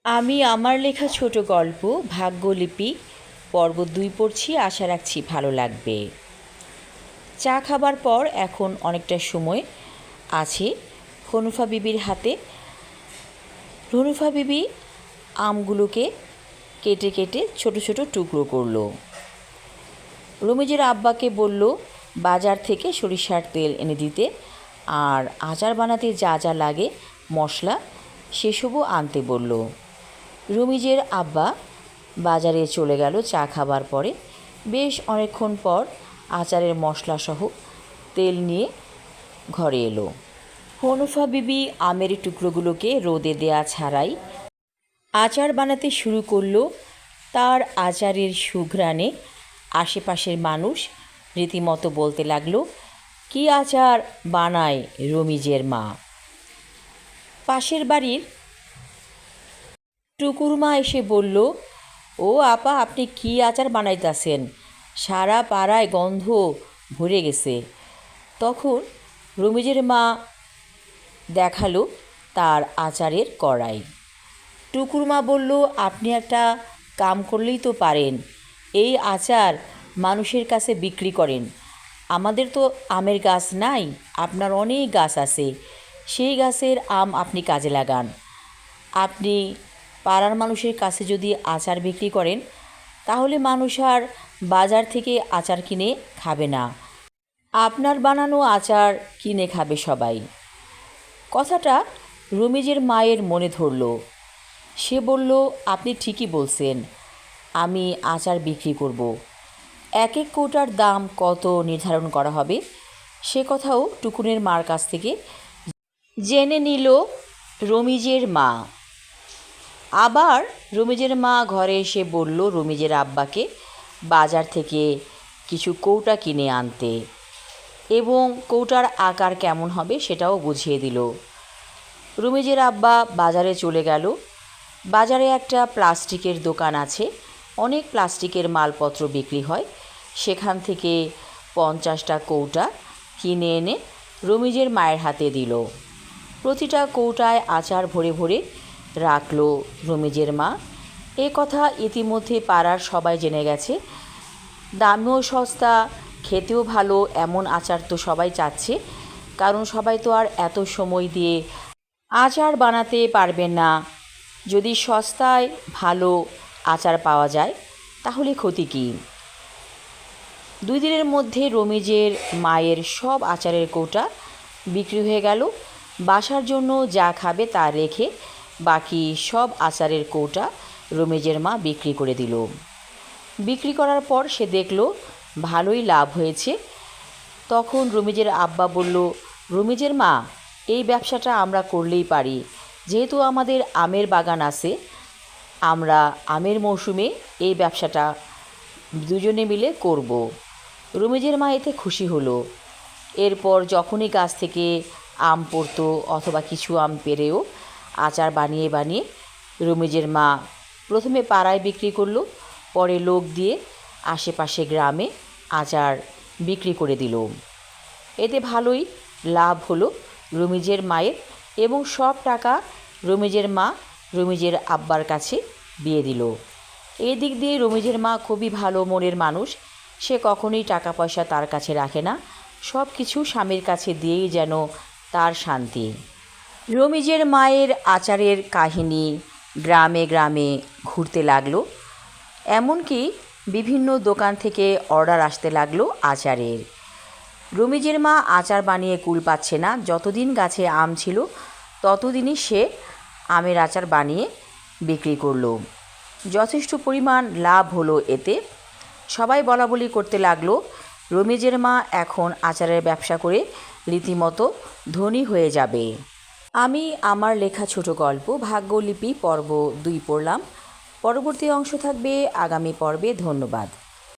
আমি আমার লেখা ছোট গল্প ভাগ্যলিপি পর্ব ২ পড়ছি। আশা রাখছি ভালো লাগবে। চা খাবার পর এখন অনেকটা সময় আছে হনুফা বিবির হাতে। হনুফা বিবি আমগুলোকে কেটে কেটে ছোট ছোট টুকরো করলো। রমিজের আব্বাকে বলল বাজার থেকে সরিষার তেল এনে দিতে, আর আচার বানাতে যা যা লাগে মশলা সেসবও আনতে বলল। রমিজের আব্বা বাজারে চলে গেল চা খাবার পরে। বেশ অনেকক্ষণ পর আচারের মশলাসহ তেল নিয়ে ঘরে এলো। হনুফা বিবি আমের টুকরোগুলোকে রোদে দেয়া ছাড়াই আচার বানাতে শুরু করলো। তার আচারের সুঘ্রাণে আশেপাশের মানুষ রীতিমতো বলতে লাগলো, কি আচার বানায় রমিজের মা। পাশের বাড়ির টুকুরমা এসে বলল, ও আপা, আপনি কি আচার বানাইতাছেন? সারা পাড়ায় গন্ধ ভরে গেছে। তখন রমিজের মা দেখালো তার আচারের কড়াই। টুকুরমা বলল, আপনি একটা কাম করলেই তো পারেন, এই আচার মানুষের কাছে বিক্রি করেন। আমাদের তো আমের গাছ নাই, আপনার অনেক গাছ আছে, সেই গাছের আম আপনি কাজে লাগান। আপনি পাড়ার মানুষের কাছে যদি আচার বিক্রি করেন, তাহলে মানুষ আর বাজার থেকে আচার কিনে খাবে না, আপনার বানানো আচার কিনে খাবে সবাই। কথাটা রমিজের মায়ের মনে ধরল। সে বলল, আপনি ঠিকই বলছেন, আমি আচার বিক্রি করব। এক এক কৌটার দাম কত নির্ধারণ করা হবে সে কথাও টুকুনের মার কাছ থেকে জেনে নিল রমিজের মা। আবার রমিজের মা ঘরে এসে বলল রমিজের আব্বাকে বাজার থেকে কিছু কৌটা কিনে আনতে, এবং কৌটার আকার কেমন হবে সেটাও বুঝিয়ে দিল। রমিজের আব্বা বাজারে চলে গেল। বাজারে একটা প্লাস্টিকের দোকান আছে, অনেক প্লাস্টিকের মালপত্র বিক্রি হয়। সেখান থেকে 50টা কৌটা কিনে এনে রমিজের মায়ের হাতে দিল। প্রতিটা কৌটায় আচার ভরে ভরে রাখল রমিজের মা। এ কথা ইতিমধ্যে পাড়ার সবাই জেনে গেছে। দামেও সস্তা, খেতেও ভালো এমন আচার তো সবাই চাচ্ছে, কারণ সবাই তো আর এত সময় দিয়ে আচার বানাতে পারবে না। যদি সস্তায় ভালো আচার পাওয়া যায় তাহলে ক্ষতি কী। 2 দিনের মধ্যে রমিজের মায়ের সব আচারের কৌটা বিক্রি হয়ে গেল। বাসার জন্য যা খাবে তা রেখে বাকি সব আচারের কৌটা রমিজের মা বিক্রি করে দিল। বিক্রি করার পর সে দেখল ভালোই লাভ হয়েছে। তখন রমিজের আব্বা বলল, রমিজের মা, এই ব্যবসাটা আমরা করলেই পারি, যেহেতু আমাদের আমের বাগান আছে। আমরা আমের মৌসুমে এই ব্যবসাটা দুজনে মিলে করব। রমিজের মা এতে খুশি হলো। এরপর যখনই গাছ থেকে আম পড়তো অথবা কিছু আম পেরেও আচার বানিয়ে বানিয়ে রমিজের মা প্রথমে পাড়ায় বিক্রি করলো, পরে লোক দিয়ে আশেপাশে গ্রামে আচার বিক্রি করে দিল। এতে ভালোই লাভ হলো রমিজের মায়ের, এবং সব টাকা রমিজের মা রমিজের আব্বার কাছে দিয়ে দিল। এই দিক দিয়ে রমিজের মা খুবই ভালো মনের মানুষ। সে কখনোই টাকা পয়সা তার কাছে রাখে না, সব কিছু স্বামীর কাছে দিয়েই যেন তার শান্তি। রমিজের মায়ের আচারের কাহিনী গ্রামে গ্রামে ঘুরতে লাগলো। এমনকি বিভিন্ন দোকান থেকে অর্ডার আসতে লাগলো আচারের। রমিজের মা আচার বানিয়ে কুল পাচ্ছে না। যতদিন গাছে আম ছিল ততদিনই সে আমের আচার বানিয়ে বিক্রি করলো। যথেষ্ট পরিমাণ লাভ হলো এতে। সবাই বলাবলি করতে লাগলো, রমিজের মা এখন আচারের ব্যবসা করে রীতিমতো ধনী হয়ে যাবে। আমি আমার লেখা ছোট গল্প ভাগ্যলিপি পর্ব 2 পড়লাম। পরবর্তী অংশ থাকবে আগামী পর্বে। ধন্যবাদ।